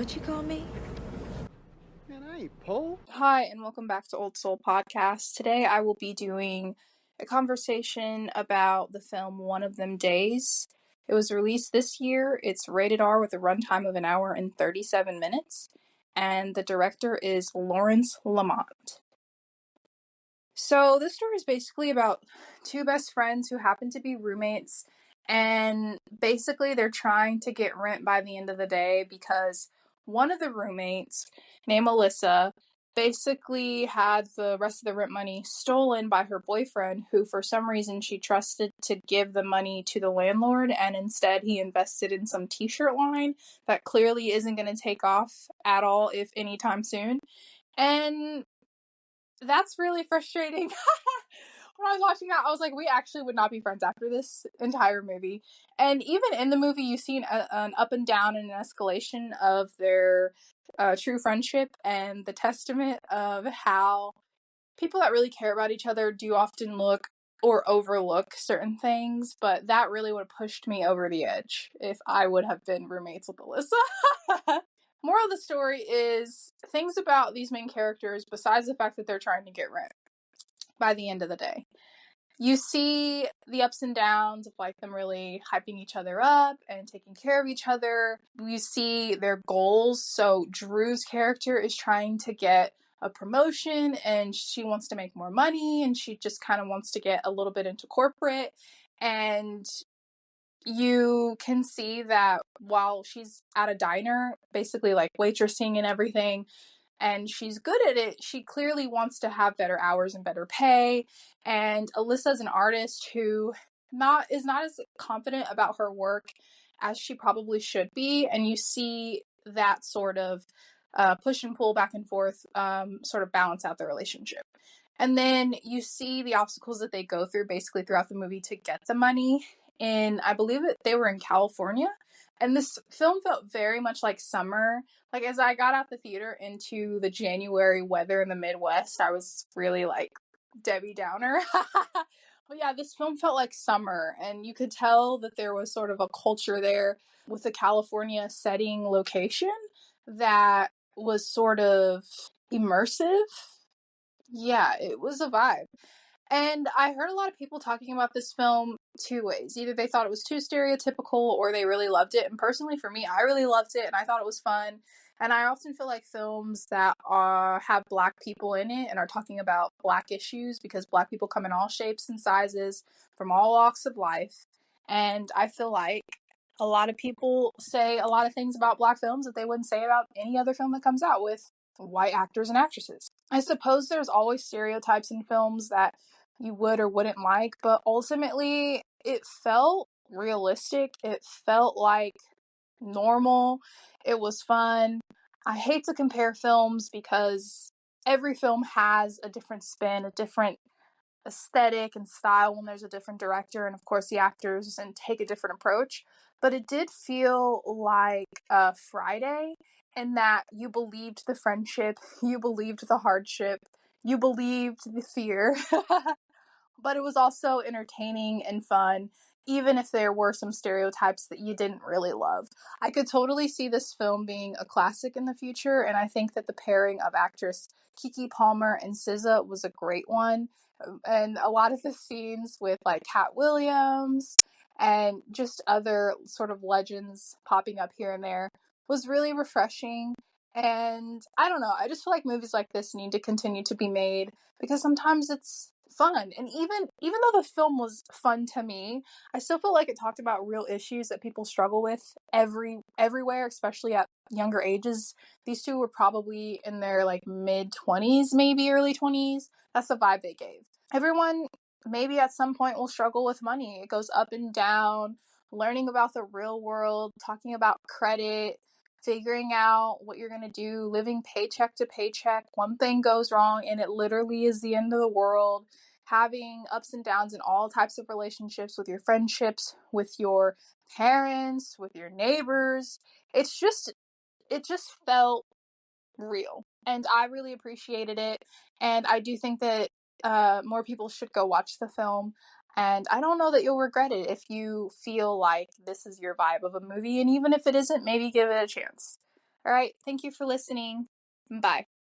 What you call me? Man, I ain't Poe. Hi, and welcome back to Old Soul Podcast. Today I will be doing a conversation about the film One of Them Days. It was released this year. It's rated R with a runtime of 1 hour and 37 minutes, and the director is Lawrence Lamont. So this story is basically about two best friends who happen to be roommates, and basically they're trying to get rent by the end of the day because one of the roommates, named Alyssa, basically had the rest of the rent money stolen by her boyfriend, who for some reason she trusted to give the money to the landlord, and instead he invested in some t-shirt line that clearly isn't going to take off at all, if anytime soon. And that's really frustrating. When I was watching that, I was like, we actually would not be friends after this entire movie. And even in the movie, you see an up and down and an escalation of their true friendship, and the testament of how people that really care about each other do often look or overlook certain things. But that really would have pushed me over the edge if I would have been roommates with Alyssa. Moral of the story is things about these main characters, besides the fact that they're trying to get rent by the end of the day. You see the ups and downs of like them really hyping each other up and taking care of each other. You see their goals. So Drew's character is trying to get a promotion and she wants to make more money, and she just kind of wants to get a little bit into corporate. And you can see that while she's at a diner, basically like waitressing and everything, and she's good at it, she clearly wants to have better hours and better pay. And Alyssa's an artist who is not as confident about her work as she probably should be, and you see that sort of push and pull back and forth sort of balance out the relationship. And then you see the obstacles that they go through basically throughout the movie to get the money. And I believe that they were in California. And this film felt very much like summer. Like, as I got out the theater into the January weather in the Midwest, I was really like Debbie Downer. But yeah, this film felt like summer, and you could tell that there was sort of a culture there with the California setting location that was sort of immersive. Yeah, it was a vibe. And I heard a lot of people talking about this film two ways. Either they thought it was too stereotypical or they really loved it. And personally, for me, I really loved it and I thought it was fun. And I often feel like films that have Black people in it and are talking about Black issues, because Black people come in all shapes and sizes from all walks of life. And I feel like a lot of people say a lot of things about Black films that they wouldn't say about any other film that comes out with white actors and actresses. I suppose there's always stereotypes in films that you would or wouldn't like, but ultimately it felt realistic. It felt like normal. It was fun. I hate to compare films because every film has a different spin, a different aesthetic and style when there's a different director, and of course the actors and take a different approach. But it did feel like Friday, in that you believed the friendship, you believed the hardship, you believed the fear. But it was also entertaining and fun, even if there were some stereotypes that you didn't really love. I could totally see this film being a classic in the future, and I think that the pairing of actress Keke Palmer and SZA was a great one. And a lot of the scenes with like Katt Williams and just other sort of legends popping up here and there was really refreshing. And I don't know, I just feel like movies like this need to continue to be made because sometimes it's fun. And even though the film was fun to me, I still feel like it talked about real issues that people struggle with everywhere, especially at younger ages. These two were probably in their like mid-20s, maybe early 20s. That's the vibe they gave. Everyone maybe at some point will struggle with money. It goes up and down, learning about the real world, talking about credit, figuring out what you're going to do, living paycheck to paycheck. One thing goes wrong and it literally is the end of the world. Having ups and downs in all types of relationships, with your friendships, with your parents, with your neighbors. It just felt real. And I really appreciated it. And I do think that more people should go watch the film. And I don't know that you'll regret it if you feel like this is your vibe of a movie. And even if it isn't, maybe give it a chance. All right. Thank you for listening. Bye.